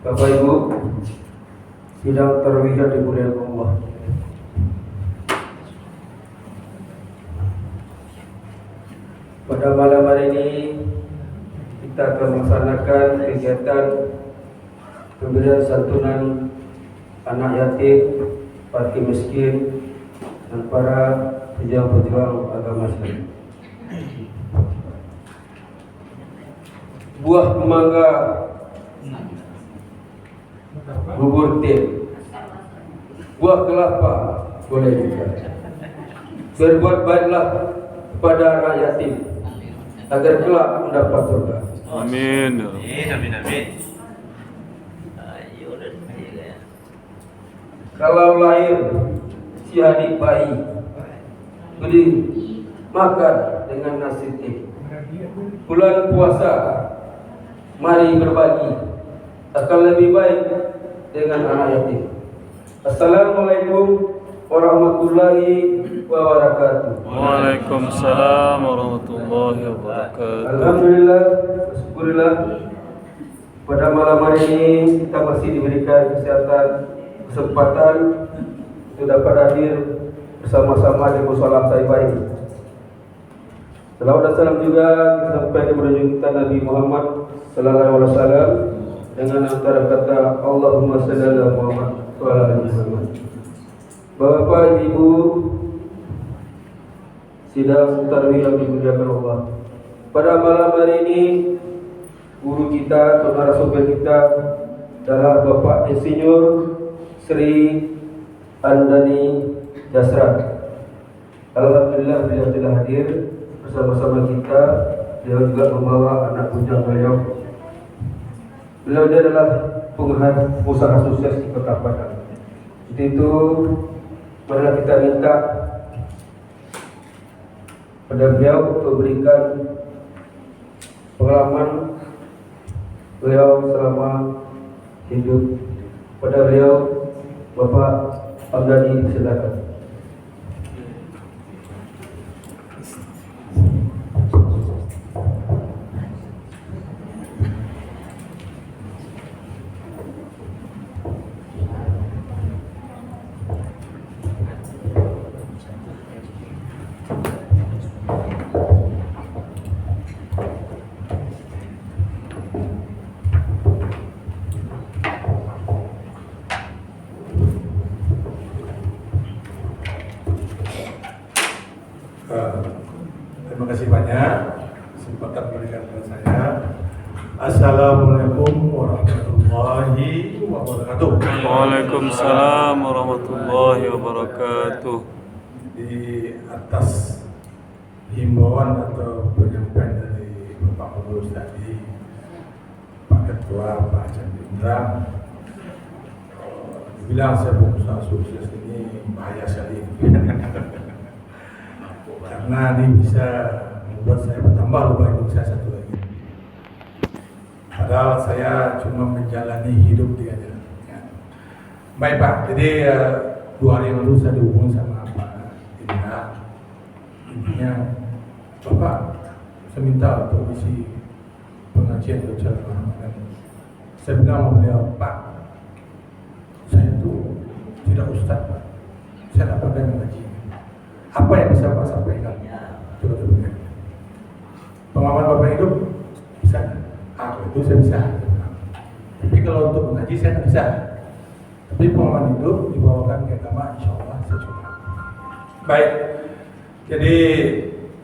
Bapak Ibu, sidang tarawih yang dimuliakan Allah. Pada malam hari ini kita akan melaksanakan kegiatan pemberian santunan anak yatim, fakir miskin, dan para pejuang-pejuang agama Islam. Buah mangga, bubur teh, buah kelapa boleh juga. Berbuat baiklah kepada anak yatim agar kelak mendapat surga. Amin. Amin. Kalau lahir si adik bayi, beri makan dengan nasi teh. Bulan puasa, mari berbagi, akan lebih baik dengan anak yatim. Assalamualaikum warahmatullahi wabarakatuh. Waalaikumsalam warahmatullahi wabarakatuh. Alhamdulillah, syukurillah, pada malam hari ini kita masih diberikan kesempatan untuk dapat hadir bersama-sama di mushola Taibah ini. Salawat dan salam juga kita sampaikan kepada junjungan Nabi Muhammad sallallahu alaihi wasallam dengan antara kata Allahumma shalli ala Muhammad wa ala ali Muhammad. Bapak Ibu, sidang tarawih yang dimuliakan Allah. Pada malam hari ini guru kita atau narasumber kita adalah Bapak Insinyur Sri Andani Jasra. Alhamdulillah beliau telah hadir bersama-sama kita. Beliau juga membawa anak bujang beliau. Beliau dia adalah pengusaha sukses di Kota Padang. Itu marilah kita minta pada beliau untuk berikan pengalaman beliau selama hidup. Pada beliau, Bapak Andani, silakan. Terima kasih banyak kesempatan berikan kepada saya. Assalamualaikum warahmatullahi wabarakatuh. Waalaikumsalam warahmatullahi wabarakatuh. Di atas himbauan atau penyampaian dari Bapak Pengurus tadi, Pak Ketua, Pak Chandra Indra, bilang saya pengusaha sukses ini bahaya sekali. Karena ini bisa membuat saya bertambah lubang hidup saya satu lagi. Padahal saya cuma menjalani hidup dia aja. Ya. Baik Pak, jadi 2 hari yang lalu saya dihubungi sama Pak Indra. Intinya, Bapak, saya minta untuk isi pengajian ucapan Ramadan. Saya bilang sama beliau, Pak, saya itu tidak ustaz Pak. Saya dapat dari mengaji. Apa yang bisa Pak sampaikan? Coba dulu. Pengalaman Bapak hidup bisa. Aku itu saya bisa. Tapi kalau untuk mengaji saya tidak bisa. Tapi pengalaman hidup dibawakan ke agama, insya Allah saya coba. Baik. Jadi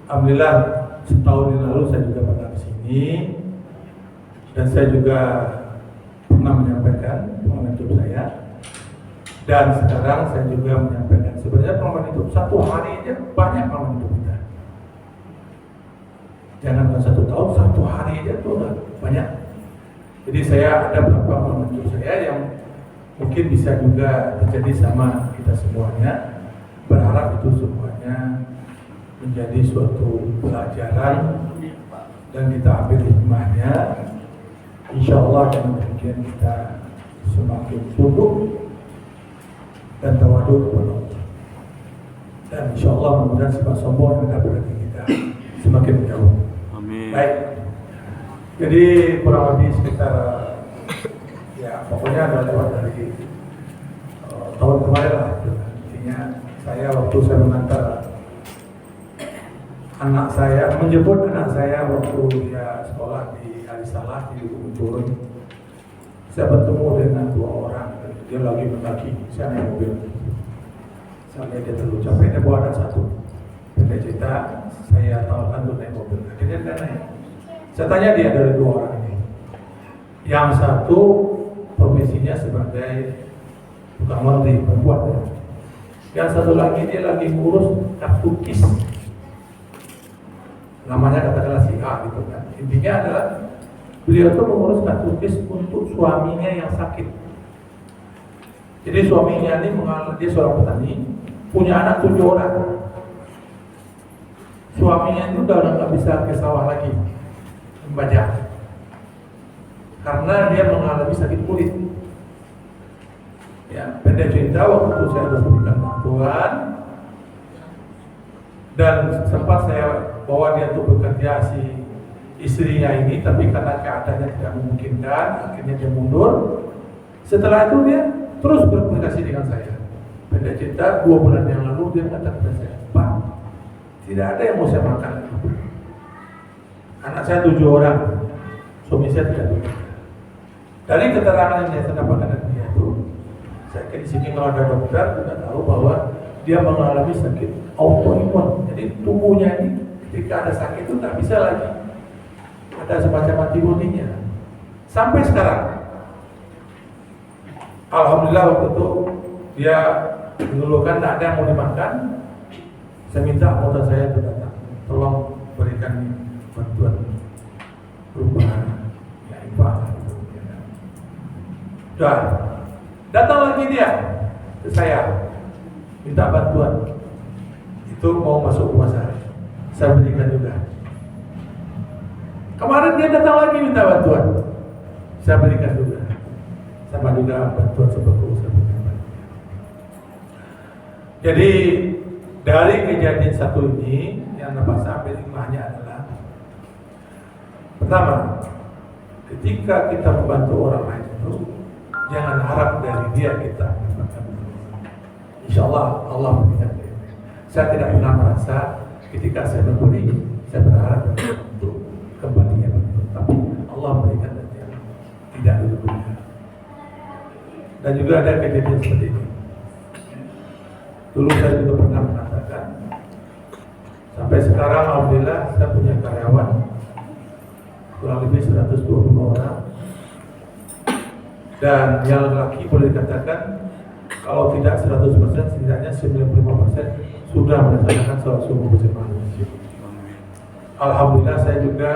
alhamdulillah setahun yang lalu saya juga pernah ke sini dan saya juga pernah menyampaikan pengalaman hidup saya. Dan sekarang saya juga menyampaikan sebenarnya pengalaman hidup satu hari aja banyak pengalaman hidup kita. Jangan 1 tahun, 1 hari aja itu udah banyak. Jadi saya ada beberapa pengalaman hidup saya yang mungkin bisa juga terjadi sama kita semuanya. Berharap itu semuanya menjadi suatu pelajaran dan kita ambil hikmahnya. Insya Allah dengan demikian kita semakin tumbuh dan tawadu kepada Allah. Dan insya Allah mudah-mudahan sifat sombong yang ada pada diri kita semakin menjauh. Amin. Baik. Jadi kurang lebih sekitar ya Ya pokoknya ada lewat dari tahun kemarin lah. Intinya saya waktu saya mengantar anak saya, menjemput anak saya waktu dia sekolah di Alisalah di Gunung Turun, saya bertemu dengan 2 orang. Dia lagi mendaki, saya naik mobil. Saya lihat dia terlalu capek, dia bawa anak 1. Dia cerita, saya tawarkan untuk naik mobil. Akhirnya dia naik. Saya tanya dia dari 2 orang ini. Yang satu profesinya sebagai tukang laundry, perempuan. Yang satu lagi dia lagi ngurus kartu KIS. Namanya katakanlah si A gitu kan. Intinya adalah beliau itu mengurus kartu KIS untuk suaminya yang sakit. Jadi suaminya ini dia seorang petani, punya anak 7 orang. Suaminya itu udah nggak bisa ke sawah lagi membajak karena dia mengalami sakit kulit. Ya, pendek cerita waktu itu saya harus berikan bantuan dan sempat saya bawa dia untuk bekerja si istrinya ini, tapi karena keadaannya tidak memungkinkan, akhirnya dia mundur. Setelah itu dia terus berkomunikasi dengan saya. Pendek cerita 2 bulan yang lalu dia kata kepada saya, Pak, tidak ada yang mau saya makan. Anak saya 7 orang, suami saya tidak bekerja. Dari keterangan yang saya dapatkan dari dia itu, saya di sini kalau ada dokter juga tahu bahwa dia mengalami sakit autoimun. Jadi tubuhnya ini ketika ada sakit itu tak bisa lagi ada semacam antibodinya. Sampai sekarang, alhamdulillah waktu itu dia mengeluhkan tak ada yang mau dimakan. Saya minta anggota saya untuk datang, tolong berikan bantuan berupa ya infak. Dan datang lagi dia ke saya minta bantuan. Itu mau masuk puasa, saya berikan juga. Kemarin dia datang lagi minta bantuan, saya berikan juga. Sama juga bantuan seperti saya berikan. Jadi dari kejadian satu ini yang dapat saya ambil hikmahnya adalah, pertama, ketika kita membantu orang lain itu jangan harap dari dia kita mendapatkan. Insya Allah Allah berikan. Saya tidak pernah merasa ketika saya memberi, saya berharap untuk kembalinya, tapi Allah berikan dan dia tidak diberikan. Dan juga ada kejadian seperti ini. Dulu saya juga pernah mengatakan, sampai sekarang alhamdulillah saya punya karyawan kurang lebih 120 orang. Dan yang laki boleh dikatakan kalau tidak 100%, setidaknya 95% sudah melaksanakan sholat subuh berjamaah di masjid. Alhamdulillah saya juga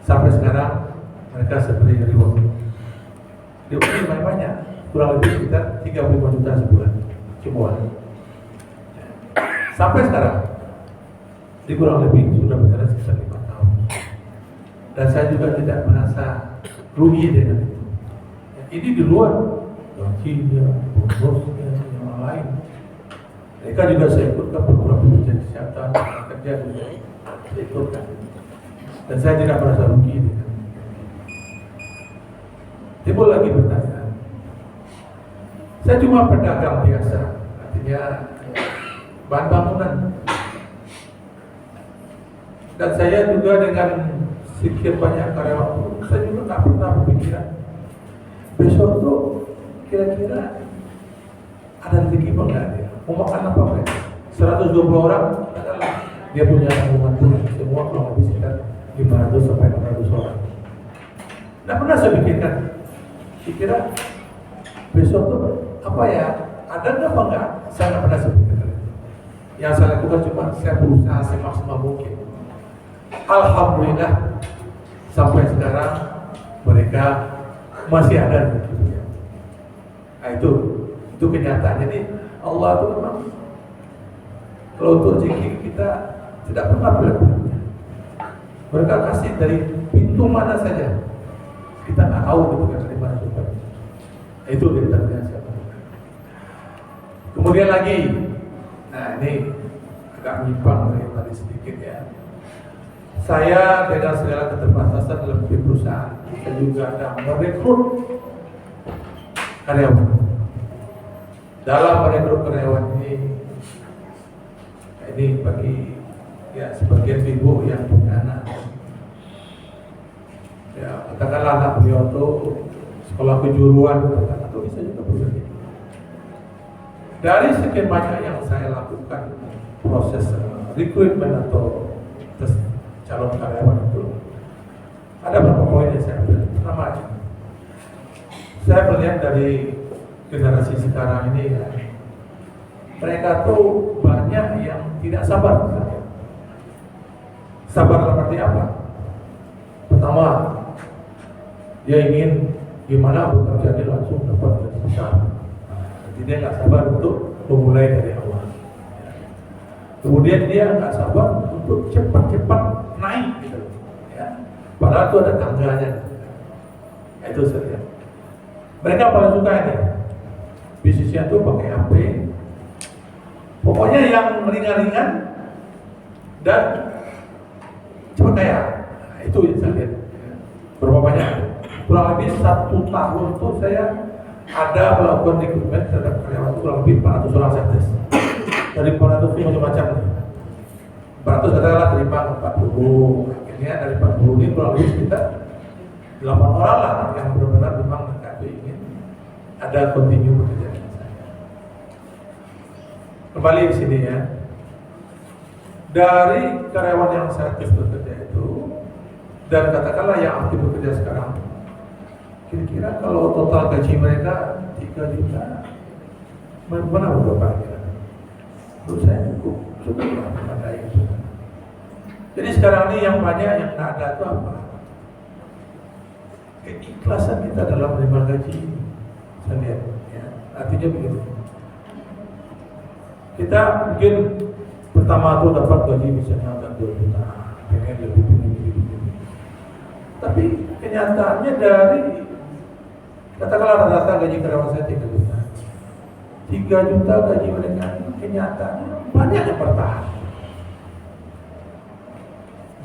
sampai sekarang mereka seperti reward. Reward banyak, kurang lebih sekitar 35 juta sebulan semua. Sampai sekarang di kurang lebih sudah berjalan sekitar 5 tahun. Dan saya juga tidak merasa rugi dengan itu. Ini di luar gajinya, bonusnya, yang lain. Mereka juga saya ikutkan beberapa pekerjaan kesehatan, kerja juga saya ikutkan. Dan saya tidak merasa rugi dengan itu. Timbul lagi pertanyaan. Saya cuma pedagang biasa, artinya bahan bangunan. Dan saya juga dengan sekian banyak karyawan, saya juga tak pernah berpikiran besok tuh kira-kira ada rezeki apa enggak dia, mau makan apa mereka. 120 orang adalah dia punya tanggungan pun semua kurang lebih sekitar 500 sampai 600 orang. Nah pernah saya pikirkan, kira besok tuh apa ya, ada nggak apa enggak? Saya nggak pernah sepikirkan itu. Yang saya lakukan cuma saya berusaha semaksimal mungkin. Alhamdulillah sampai sekarang mereka masih ada rezeki. Nah itu kenyataan. Jadi Allah itu memang kalau untuk rezeki kita tidak pernah berlebihan. Mereka kasih dari pintu mana saja. Kita nggak tahu gitu kan dari mana sumber. Itu diantaranya siapa. Kemudian lagi, nah ini agak menyimpang dari tadi sedikit ya. Saya dengan segala keterbatasan dalam perusahaan, saya juga ada merekrut karyawan. Dalam merekrut karyawan ini bagi ya sebagian ibu yang punya anak, ya katakanlah anak beliau itu sekolah kejuruan atau bisa juga bekerja. Dari sekian banyak yang saya lakukan proses rekrutmen atau tes calon karyawan itu, ada beberapa poin yang saya ambil. Pertama, saya melihat dari generasi sekarang ini ya, mereka tuh banyak yang tidak sabar. Sabar dalam arti apa? Pertama, dia ingin gimana bekerja dia langsung dapat gaji besar. Jadi dia nggak sabar untuk memulai dari awal. Kemudian dia nggak sabar untuk cepat-cepat naik gitu, ya. Padahal itu ada tangganya. Itu saya lihat. Mereka paling suka ini bisnisnya tuh pakai HP. Pokoknya yang ringan-ringan dan cepat kaya. Nah, itu yang saya lihat. Berapa banyak? Kurang lebih 1 tahun itu saya ada melakukan rekrutmen terhadap karyawan kurang lebih 400 orang saya tes. Dari 400 itu macam-macam. 400 katakanlah terima 40. Akhirnya dari 40 ini kurang lebih sekitar 8 orang lah yang benar-benar memang mereka ingin ada continue bekerja dengan saya. Kembali di sini ya. Dari karyawan yang saya tes bekerja itu dan katakanlah yang aktif bekerja sekarang, kira-kira kalau total gaji mereka 3 juta, mana berapa kira? Menurut saya cukup pada itu. Jadi sekarang ini yang banyak yang nggak ada itu apa? Keikhlasan kita dalam menerima gaji. Saya lihat, ya. Artinya begini. Kita mungkin pertama tuh dapat gaji misalnya 2 juta, pengen lebih. Tapi kenyataannya dari katakanlah rata-rata gaji karyawan saya 3 juta. 3 juta gaji mereka kenyataannya banyak yang bertahan.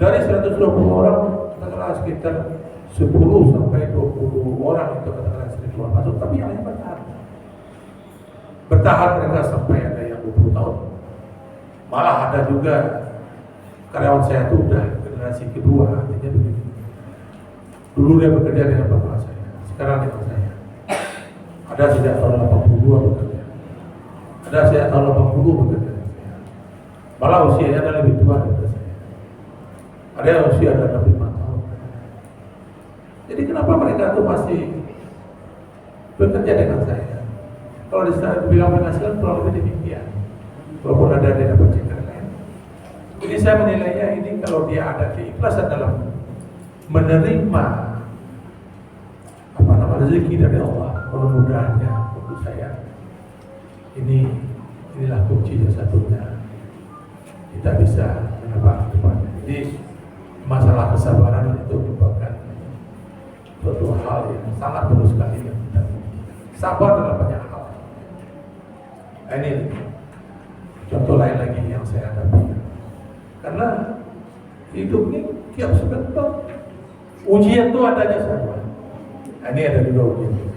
Dari 120 orang katakanlah sekitar 10 sampai 20 orang itu katakanlah 1.000 orang masuk, tapi yang lain bertahan. Bertahan mereka sampai ada yang 20 tahun. Malah ada juga karyawan saya itu udah generasi kedua, artinya begini. Dulu dia bekerja dengan bapak saya, sekarang dengan saya. Ada sejak tahun 82 bekerja. Ada sejak tahun 80 bekerja dengan saya. Malah usianya ada lebih tua dari saya. Ada yang usia ada 65 tahun. Jadi kenapa mereka tuh masih bekerja dengan saya? Kalau dibilang penghasilan kurang lebih demikian. Walaupun ada dia dapat cekal lain. Jadi saya menilainya ini kalau dia ada keikhlasan dalam menerima rezeki dari Allah, mudah-mudahannya untuk saya inilah kuncinya satunya, kita bisa menebak ke depannya. Jadi masalah kesabaran itu merupakan suatu hal yang sangat perlu sekali yang kita sabar dalam banyak hal. Nah, ini contoh lain lagi yang saya hadapi, karena hidup ini tiap sebentar ujian itu adanya semua. Nah, ini ada juga ujian.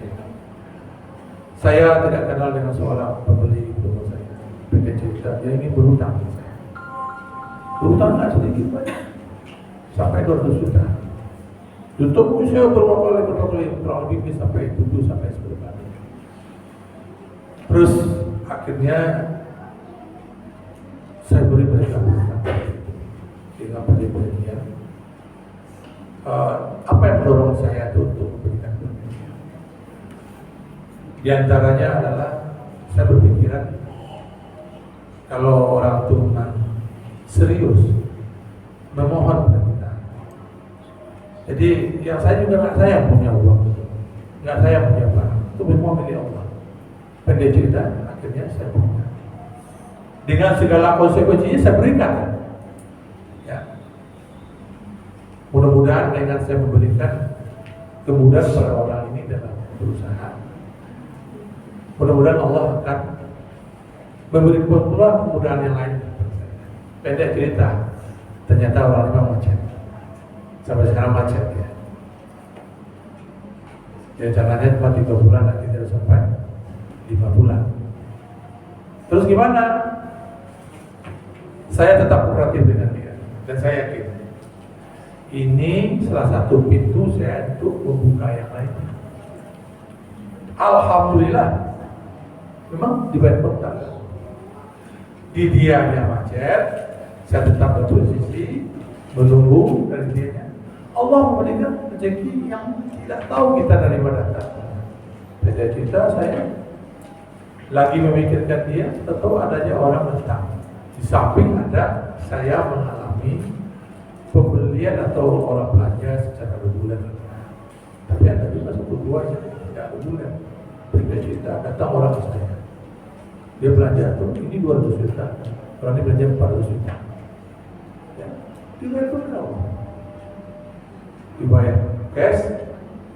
Saya tidak kenal dengan seorang pembeli rumah saya. Pengen cerita, dia ini berhutang ke saya. Berhutang nggak sedikit banyak, sampai 200 juta. Tutup usia berapa kali, kurang lebih sampai 7 sampai 10 kali. Terus akhirnya saya beri mereka berhutang dengan perjanjian. Apa yang mendorong saya itu untuk memberikan perjanjian? Di antaranya adalah saya berpikiran kalau orang itu memang serius memohon pada kita. Jadi yang saya juga nggak saya punya uang, nggak saya punya barang, itu memang milik Allah. Pendek cerita, akhirnya saya punya. Dengan segala konsekuensinya saya berikan. Ya. Mudah-mudahan dengan saya memberikan kemudahan kepada orang ini dalam berusaha, mudah-mudahan Allah akan memberi pula kemudahan yang lain. Pendek cerita, ternyata orang memang macam sampai sekarang macet ya. Rencananya cuma 3 bulan, nanti tidak sampai 5 bulan. Terus gimana? Saya tetap kooperatif dengan dia, dan saya yakin ini salah satu pintu saya untuk membuka yang lain. Alhamdulillah, memang di bawah kota. Di dia yang macet, saya tetap berposisi menunggu dari dia. Allah memberikan rezeki yang tidak tahu kita dari mana datang. Cita-cita saya lagi memikirkan dia, tahu adanya orang datang. Di samping ada saya mengalami pembelian atau orang belanja secara reguler. Tapi ada juga satu dua yang tidak reguler. Cita-cita datang orang ke saya. Dia belanja tuh ini 200 juta, orang ini belanja 400 juta. Ya, dibayar berapa? Dibayar cash.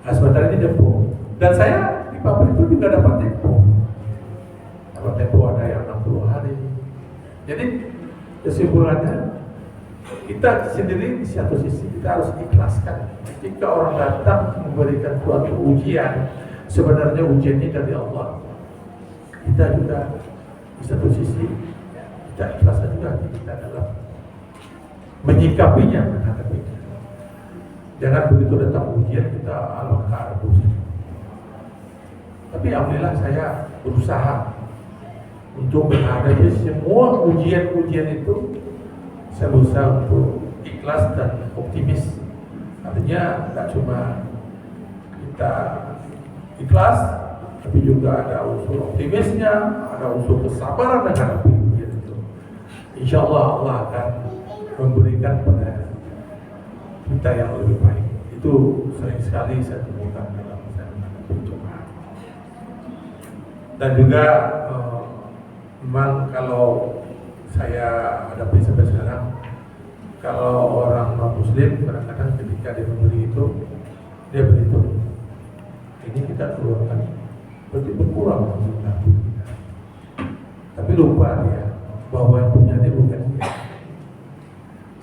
Nah, sebentar ini tempo. Dan saya di pabrik itu juga dapat tempo. Dapat tempo ada yang 60 hari. Jadi kesimpulannya kita sendiri di satu sisi kita harus ikhlaskan. Jika orang datang memberikan suatu ujian, sebenarnya ujian ini dari Allah. Kita juga di satu sisi kita ikhlaskan juga kita dalam menyikapinya, menghadapinya. Jangan begitu datang ujian kita alokar ujian. Tapi alhamdulillah saya berusaha untuk menghadapi semua ujian-ujian itu. Saya berusaha untuk ikhlas dan optimis. Artinya tidak cuma kita ikhlas, tapi juga ada unsur optimisnya, ada unsur kesabaran menghadapi ujian itu. Insya Allah Allah akan memberikan pada kita yang lebih baik. Itu sering sekali saya temukan dalam saya menghadapi cobaan. Dan juga memang kalau saya hadapi sampai sekarang, kalau orang non muslim kadang-kadang ketika dia memberi itu, dia berhitung ini kita keluarkan berarti berkurang jumlah kita. Tapi lupa dia bahwa yang punya dia bukan dia,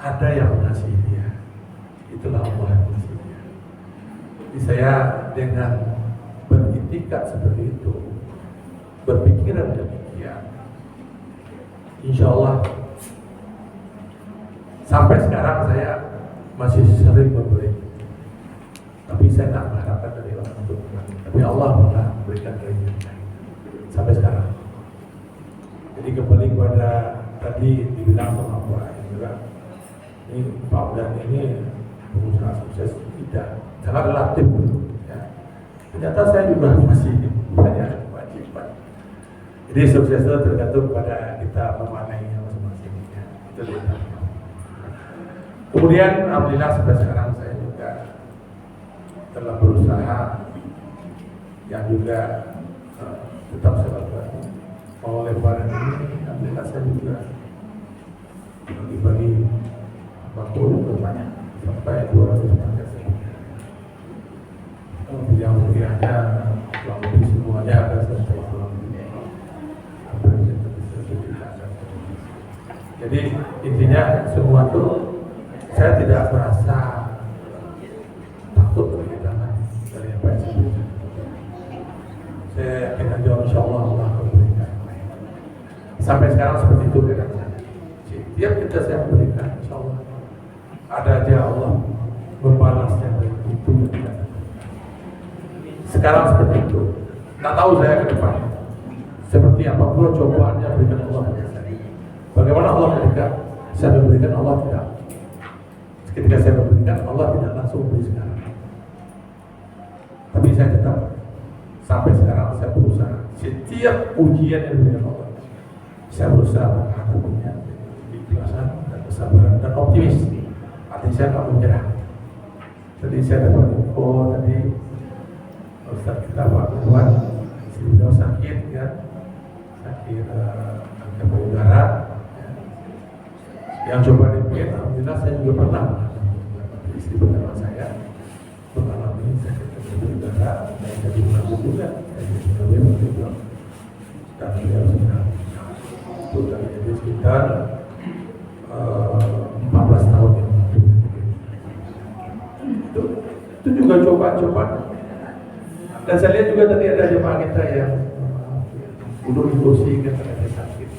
ada yang mengasihi dia, itulah Allah yang mengasihi dia. Jadi saya dengan beriktikad seperti itu, berpikiran demikian, insya Allah sampai sekarang saya masih sering memberi. Tapi saya tak mengharapkan dari orang untuk memberi. Tapi Allah pernah memberikan dari kita sampai sekarang. Jadi kembali kepada tadi dibilang sama Pak juga, ini Pak Udan ini pengusaha sukses tidak, sangat relatif. Ya. Ternyata saya juga masih banyak kewajiban. Jadi sukses itu tergantung pada kita memaknainya masing-masing. Ya. Itu dia. Kemudian alhamdulillah sampai sekarang saya juga telah berusaha yang juga tetap saya lakukan. Mau lebaran ini alhamdulillah saya juga bagi-bagi bako juga banyak sampai 200 paket. Yang mulianya kurang lebih semuanya ada sampai kurang lebih. Jadi intinya semua itu saya tidak merasa takut kehilangan dari apa yang saya berikan. Saya yakin aja insya Allah Allah akan berikan. Sampai sekarang seperti itu dengan saya. Setiap kita saya berikan insya Allah ada aja Allah membalasnya dari itu. Sekarang seperti itu. Tak tahu saya ke depan seperti apa pula cobaannya berikan Allah kepada saya. Bagaimana Allah berikan? Saya memberikan, Allah tidak. Ketika saya memberikan, Allah tidak langsung beri sekarang. Tapi saya tetap sampai sekarang saya berusaha. Setiap ujian yang diberikan Allah, saya berusaha menghadapinya dengan keikhlasan dan kesabaran dan optimis. Artinya saya tak menyerah. Tadi saya dapat info tadi Ustaz kita Pak Ridwan beliau sakit kan, sakit kanker payudara. Yang coba dipikir, alhamdulillah saya juga pernah istri pertama saya mengalami sakit kanker payudara dan jadi menanggung juga, jadi menanggung juga. Dan beliau sudah jadi sekitar 14 tahun yang lalu. Itu juga coba. Dan saya lihat juga tadi ada jemaah kita yang duduk di kursi kan ternyata sakit.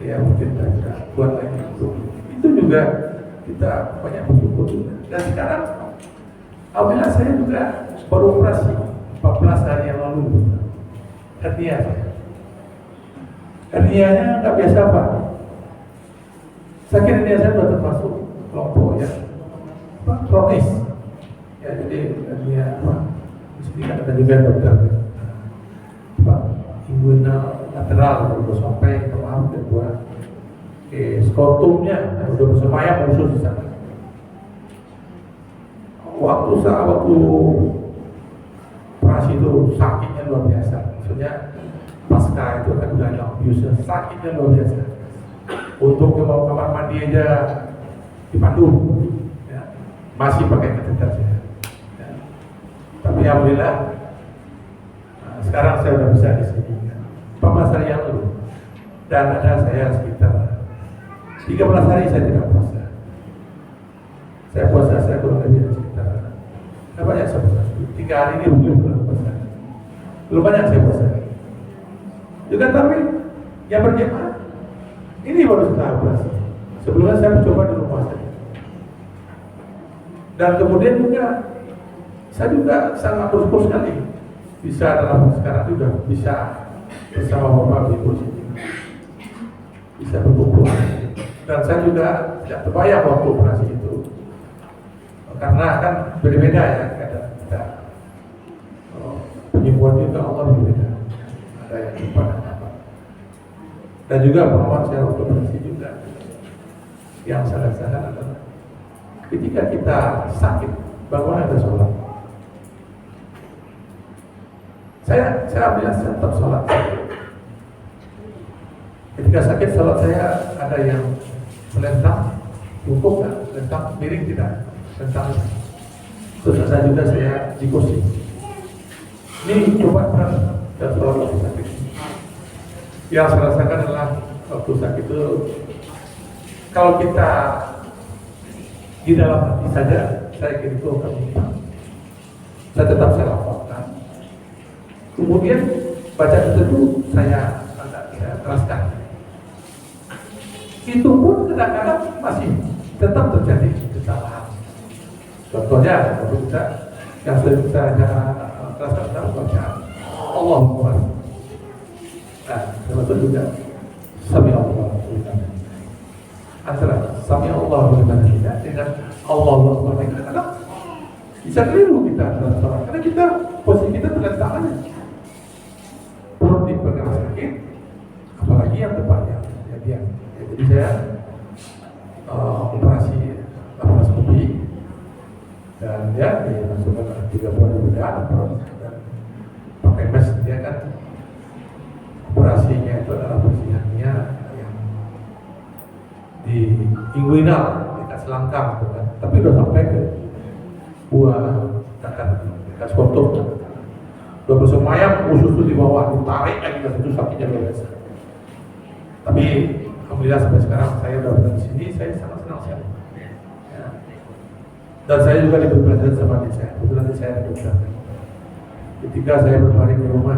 Ya mungkin kita buat lagi itu juga kita banyak bersyukur juga. Dan sekarang alhamdulillah saya juga baru operasi 14 hari yang lalu. Hernia saya. Hernianya nggak biasa Pak. Sakit hernia saya sudah termasuk kelompok yang kronis. Ya jadi hernia apa? Di sini kan ada juga dokter. Inguinal lateral udah sampai kedua skrotumnya udah bersemayam khusus di sana. Waktu operasi itu sakitnya luar biasa. Maksudnya pasca itu kan udah ada abuse, sakitnya luar biasa. Untuk ke bawah kamar mandi aja dipandu, ya. Masih pakai kateter saya. Ya. Tapi alhamdulillah sekarang saya sudah bisa di sini. 14 hari yang lalu dan ada saya sekitar 13 hari saya tidak puasa. Saya puasa kurang lebih sekitar banyak saya puasa. 3 hari ini belum puasa. Belum banyak saya puasa. Juga tapi yang berjemaah ini baru setelah puasa. Sebelumnya saya mencoba di rumah saja. Dan kemudian juga saya juga sangat bersyukur sekali bisa dalam sekarang sudah bisa bersama Bapak Ibu sini bisa berkumpul. Dan saya juga tidak terbayang waktu operasi itu karena kan berbeda ya kadang kita penyembuhan juga Allah berbeda, ada yang cepat dan apa. Dan juga pengalaman saya waktu operasi juga yang saya rasakan adalah ketika kita sakit bagaimana kita sholat. Saya bilang saya tetap sholat. Ketika sakit sholat saya ada yang melentang, bungkuk dan melentang miring tidak, melentang. Terus ada juga saya di kursi. Ini coba dan sholat waktu sakit. Yang saya rasakan adalah waktu sakit itu kalau kita di dalam hati saja saya kira itu akan menimpa. Saya tetap saya laporkan. Kemudian baca itu saya teraskan. Itu pun kadang-kadang masih tetap terjadi kesalahan. Contohnya, kalau kita yang sering kita teraskan dalam bacaan Allahu Akbar. Nah, termasuk juga Sami Allah antara Sami Allah dengan Allahu Akbar kadang-kadang bisa keliru kita dalam sholat karena kita posisi kita terletakkan perut dipegang sakit, apalagi yang depannya. Jadi saya operasi laparoskopi dan ya dimasukkan 3 bulan bedah dan pakai mes. Dia kan operasinya itu adalah operasinya yang di inguinal dekat selangkang, kan? Tapi udah sampai ke buah dekat skrotum. Udah bersemayam khusus itu di bawah, ditarik lagi ke situ sakitnya luar biasa. Tapi alhamdulillah sampai sekarang saya udah berada di sini, saya sangat senang sekali. Ya. Dan saya juga diberi pelajaran sama adik saya. Kebetulan adik saya dokter. Ketika saya berbaring di rumah,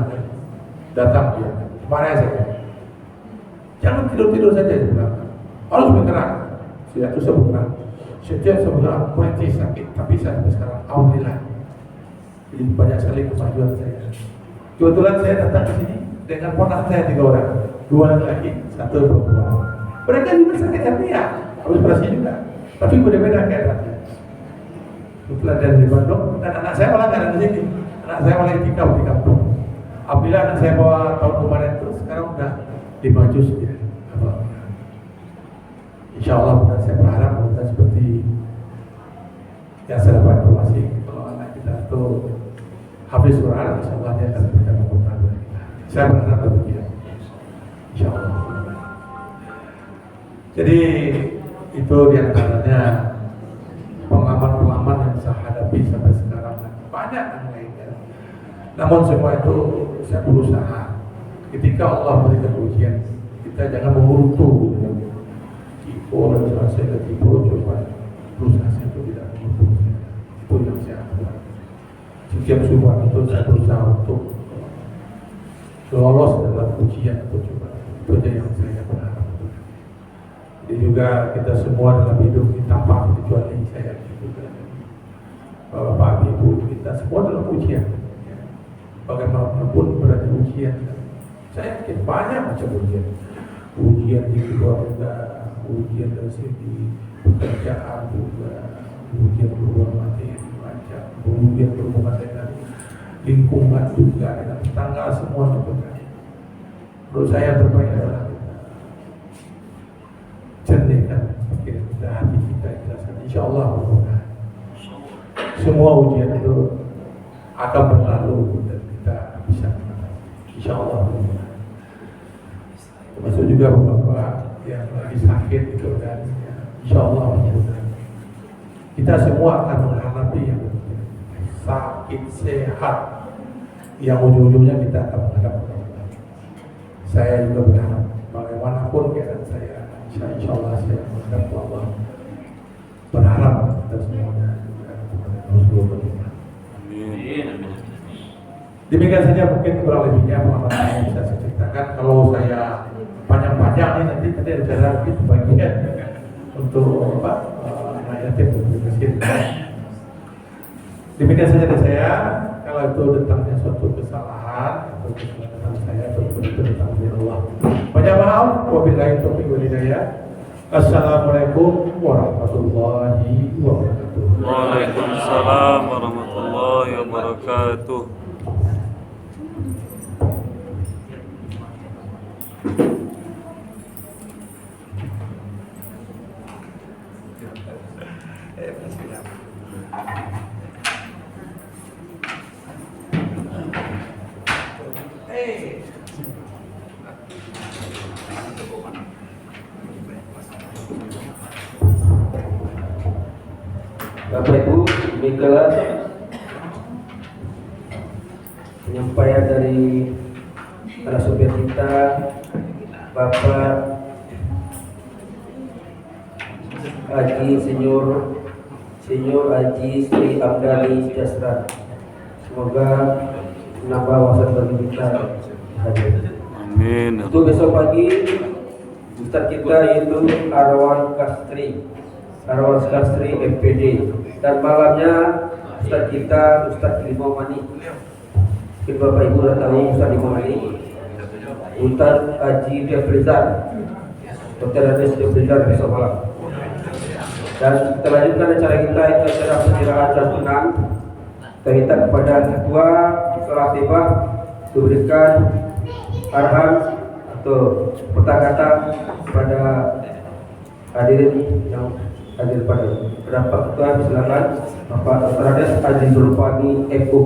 datang dia, kemana saya? Jangan tidur saja di belakang. Harus bergerak. Saya terus bergerak. Setiap sebulan berhenti sakit, tapi saya sampai sekarang alhamdulillah. Jadi banyak sekali kemajuan saya. Kebetulan saya datang ke sini dengan ponak saya 3 orang, 2 laki-laki, 1 perempuan. Mereka juga sakit hernia, harus operasi juga, tapi berbeda keadaannya. Kebetulan dari Bandung dan anak saya malah nggak ada di sini. Anak saya malah tinggal di kampung. Alhamdulillah anak saya bawa tahun kemarin itu sekarang udah 5 juz ya. Insya Allah benar, saya berharap benar seperti yang saya dapat informasi kalau anak kita itu habis Quran, insya Allah dia akan bisa mengutang. Saya berharap demikian, insya Allah. Jadi itu diantaranya pengalaman-pengalaman yang saya hadapi sampai sekarang. Banyak yang lainnya. Namun semua itu saya berusaha. Ketika Allah memberikan ujian, kita jangan mengurutu. Tipu dan selesai dan tipu, coba berusaha itu tidak mengurutu. setiap subuh itu saya berusaha untuk lolos dalam ujian atau cobaan. Itu aja yang saya berharap. Jadi juga kita semua dalam hidup ini tanpa kecuali saya juga, Bapak Ibu, kita semua dalam ujian. Ya. Bagaimanapun berada ujian, saya yakin banyak macam ujian. Ujian di keluarga, ujian dari segi pekerjaan juga, ujian berhubungan materi macam, ujian berhubungan dengan lingkungan juga, dengan tetangga semua juga. Menurut saya terbaik adalah cernihkan pikiran kita, hati kita, ikhlaskan. Insya Allah semua ujian itu akan berlalu dan kita bisa menang. Insya Allah. Termasuk juga beberapa yang lagi sakit itu dan ya, insya Allah kita semua akan menghadapi yang sakit sehat yang ujung-ujungnya kita akan menghadap. Saya juga berharap bagaimanapun keadaan saya, insya Allah saya menghadap Allah. Berharap kita semuanya terus berdoa. Demikian saja mungkin kurang lebihnya pengalaman yang bisa saya ceritakan. Kalau saya panjang-panjang ini nanti ada acara bagian untuk anak yatim dan miskin. Demikian saja dari saya. Kalau itu tentangnya suatu kesalahan atau kesalahan saya atau itu tentang Allah. Banyak maaf. Wabillahi taufiq wal hidayah. Assalamualaikum warahmatullahi wabarakatuh. Waalaikumsalam warahmatullahi wabarakatuh. Bapak Ibu, demikianlah penyampaian dari narasumber kita, Bapak Haji Senior Haji Sri Abdali Jasra. Semoga menambah wawasan bagi kita hadir. Amin. Untuk besok pagi Ustaz kita yaitu Arwan Kastri MPD, dan malamnya Ustaz kita Ustaz Limamani. Mungkin Bapak Ibu sudah tahu Ustaz Limamani, Ustaz Haji Defrizar, Dr. Haji Defrizar besok malam. Dan kita lanjutkan acara kita itu acara penyerahan santunan. Kita minta kepada ketua Salatibah diberikan arahan atau kata-kata kepada hadirin yang hadir pada berapa ketua, silakan Bapak Dr. Haji Zulfani MU.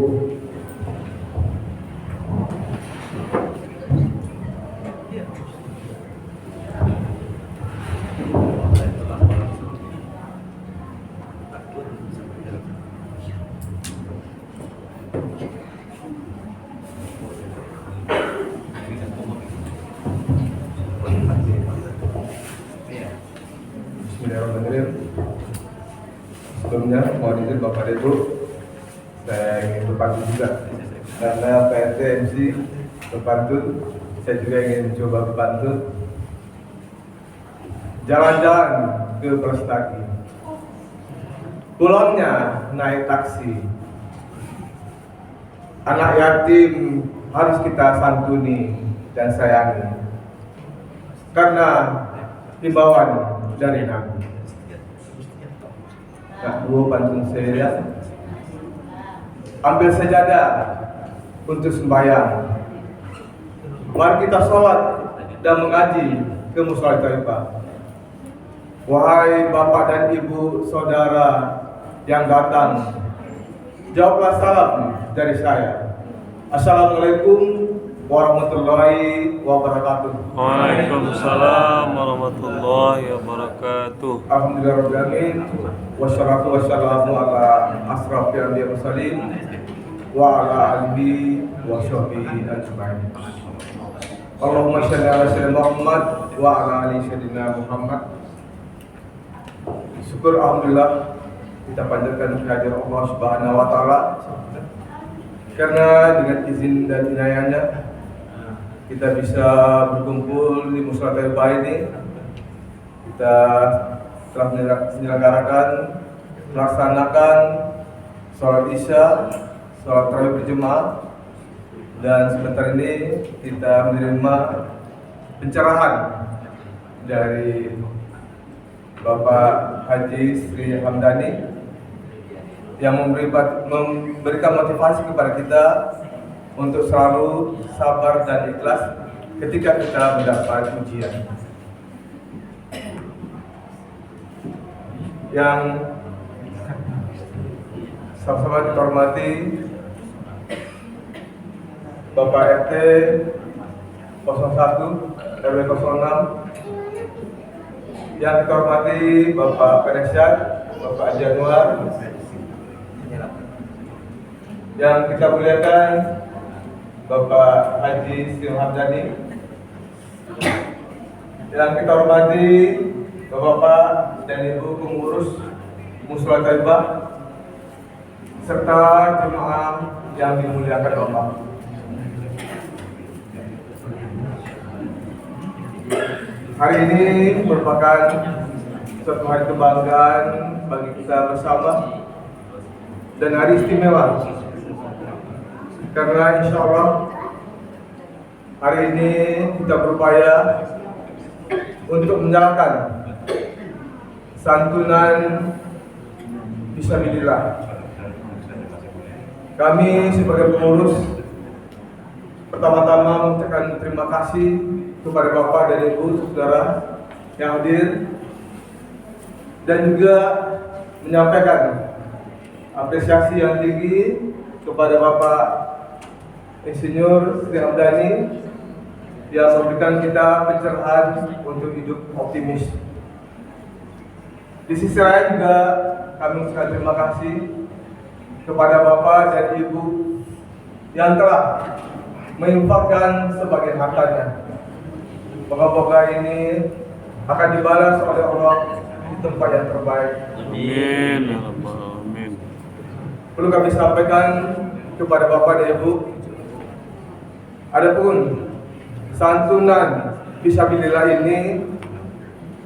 Bismillahirrahmanirrahim. Sebelumnya mohon izin Bapak dan Ibu, saya ingin berpantun juga karena PRT MC berpantun, saya juga ingin mencoba berpantun. Jalan-jalan ke Prestaki, pulangnya naik taksi. Anak yatim harus kita santuni dan sayangi karena himbauan dari Nabi. Nah, dua pantun saya. Ambil sajadah untuk sembahyang. Mari kita sholat dan mengaji ke mushola Taifah. Wahai bapak dan ibu saudara yang datang, jawablah salam dari saya. Assalamualaikum warahmatullahi wabarakatuh. Waalaikumsalam warahmatullahi wabarakatuh. Alhamdulillahirabbil alamin, wassalatu wassalamu ala asrofil anbiya'i wal mursalin wa ala alihi wa sahbihi ajmain. Allahumma shalli ala sayyidina Muhammad wa ala ali sayyidina Muhammad. Syukur alhamdulillah kita panjatkan kehadiran Allah Subhanahu wa taala karena dengan izin dan inayahnya kita bisa berkumpul di Mushola Thayyibah ini. Kita telah melaksanakan sholat isya, sholat tarawih berjemaah, dan sebentar ini kita menerima pencerahan dari Bapak Haji Sri Hamdani yang memberikan motivasi kepada kita untuk selalu sabar dan ikhlas ketika kita mendapat ujian. Yang sama-sama kita hormati Bapak RT 01 RW 06, yang kita hormati Bapak Penasihat, Bapak Januar, yang kita muliakan Bapak Haji Sri Hamdani, yang kita hormati Bapak dan Ibu pengurus Mushola Thayyibah, serta jemaah yang dimuliakan Allah. Hari ini merupakan suatu hari kebanggaan bagi kita bersama dan hari istimewa, karena insya Allah hari ini kita berupaya untuk menyalakan santunan fisabilillah. Kami sebagai pengurus pertama-tama mengucapkan terima kasih kepada Bapak dan Ibu saudara yang hadir, dan juga menyampaikan apresiasi yang tinggi kepada Bapak Insinyur Sri Hamdani yang memberikan kita pencerahan untuk hidup optimis. Di sisi lain juga kami mengucapkan terima kasih kepada Bapak dan Ibu yang telah menginfakkan sebagian hartanya. Moga-moga ini akan dibalas oleh Allah di tempat yang terbaik. Amin ya rabbal alamin. Perlu kami sampaikan kepada Bapak dan Ibu, adapun santunan fisabilillah ini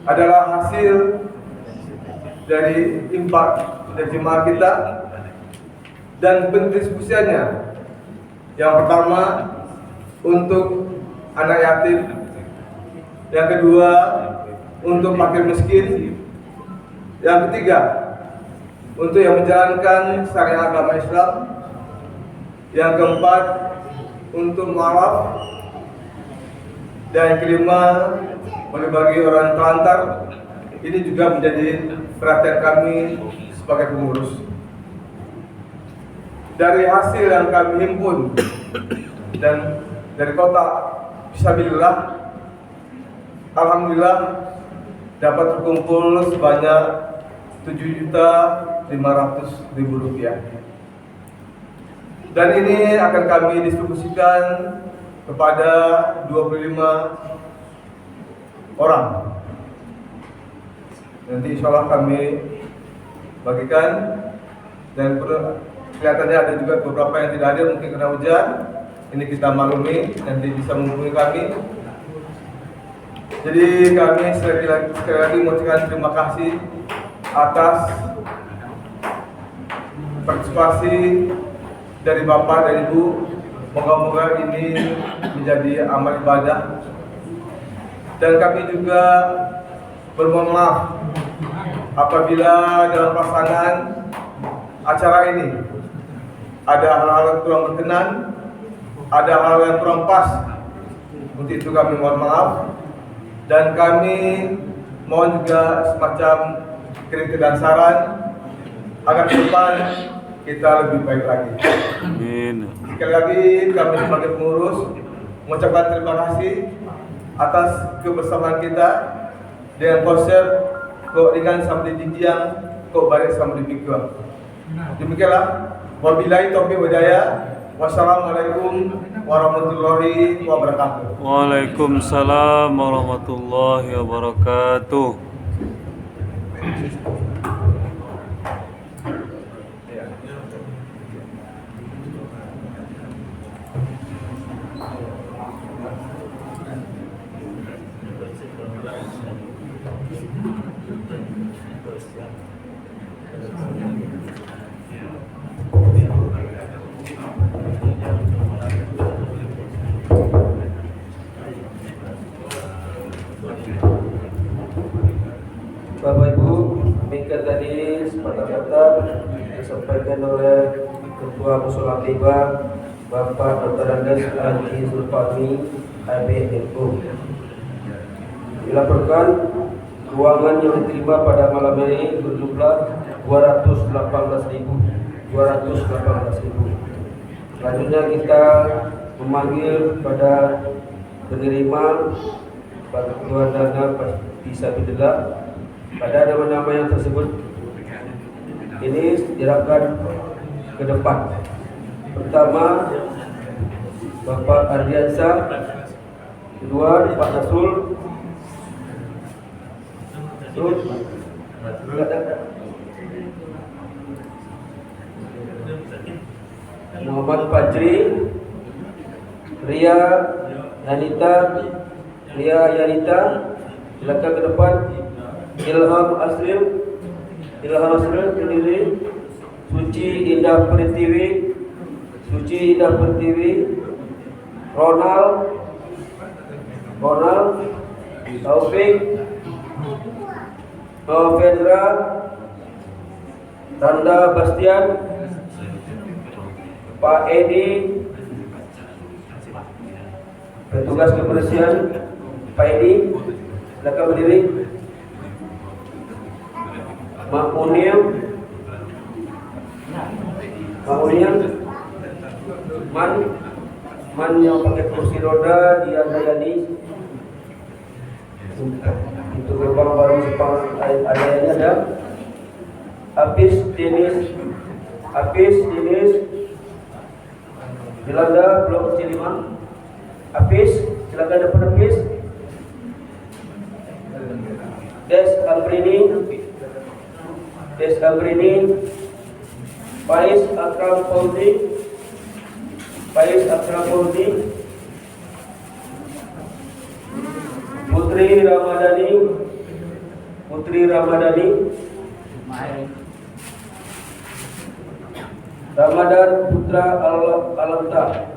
adalah hasil dari infak dari jemaah kita dan pendistribusiannya. Yang pertama untuk anak yatim, yang kedua untuk fakir miskin, yang ketiga untuk yang menjalankan syariat agama Islam, yang keempat untuk mualaf, dan yang kelima bagi orang telantar. Ini juga menjadi perhatian kami sebagai pengurus. Dari hasil yang kami himpun dan dari kotak fisabilillah, alhamdulillah dapat terkumpul sebanyak Rp7.500.000. Dan ini akan kami distribusikan kepada 25 orang. Nanti insya Allah kami bagikan, dan kelihatannya ada juga beberapa yang tidak hadir mungkin karena hujan. Ini kita maklumi, nanti bisa menghubungi kami. Jadi kami sekali lagi mengucapkan terima kasih atas partisipasi dari Bapak dan Ibu. Moga-moga ini menjadi amal ibadah, dan kami juga bermohon maaf apabila dalam pelaksanaan acara ini ada hal-hal yang kurang berkenan, ada hal yang kurang pas. Untuk itu kami mohon maaf, dan kami mohon juga semacam kritik dan saran agar ke depan kita lebih baik lagi. Amin. Sekali lagi kami sebagai pengurus mengucapkan terima kasih atas kebersamaan kita dengan konsep kok ringan sama di jiang, kok balik sama di pikir. Demikianlah. Wabillahi taufiq hidayah. Wassalamualaikum warahmatullahi wabarakatuh. Waalaikumsalam warahmatullahi wabarakatuh. disampaikan oleh Ketua Musyola Tiba Bapak Dr. Andes Haji Zulfahmi IPNU. Dilaporkan ruangan yang diterima pada malam ini berjumlah 218.000. Selanjutnya kita memanggil pada penerima bantuan dana fisabilillah pada nama-nama yang tersebut ini diharapkan ke depan. Pertama Bapak Ardiansyah, kedua Pak Nasrul, terus Muhammad Fajri, Ria Yanita, silakan ke depan. Ilham Asril sendiri. Suci Indah Pertiwi, Ronald, Taufik, Fedra, Tanda Bastian, Pak Edi, petugas kebersihan Pak Edi, silakan berdiri. Mak Munir, Man yang pakai kursi roda, dia Dayani. Untuk gerbang baru Sepang adanya ada Apis Denis, Belanda Blok C5. Apis, silakan depan Apis. Des Albrini, Faiz Akram Fauzi, Putri Ramadhani, Ramadan Putra Alamta,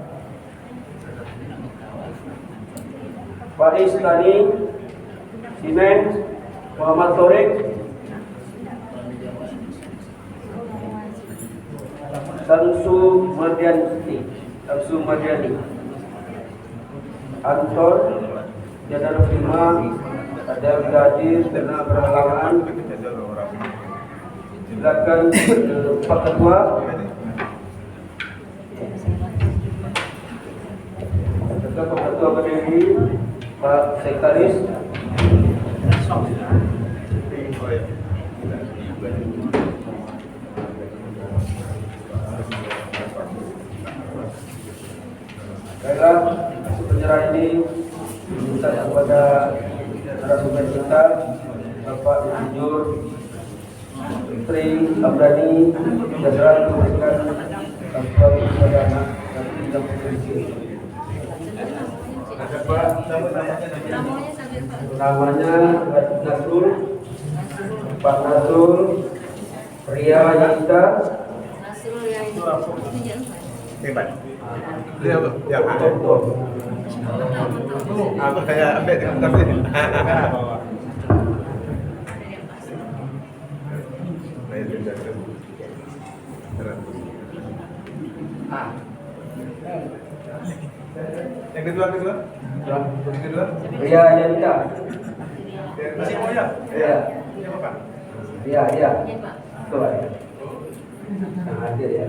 Faiz Tani, Simen, Muhammad Torik, Samsu Mardiani, Anton, Jadar Firma, ada hadir karena berhalangan. Silakan Pak Ketua. Pak Ketua berdiri, Pak Sekretaris. Baiklah, penyerahan ini minta kepada narasumber kita Bapak Insinyur Tri Abdani Jasran memberikan bantuan kepada anak dan tidak berfungsi. Namanya Nasrul, Pak Nasrul, Ria Yanita, Hebat. Dia apa? Ya, apa kayak update kan tapi. Yang kedua. Ria Yanita. Masih mau ya? Iya. Siapa Pak? Iya. Tuh, hadir ya.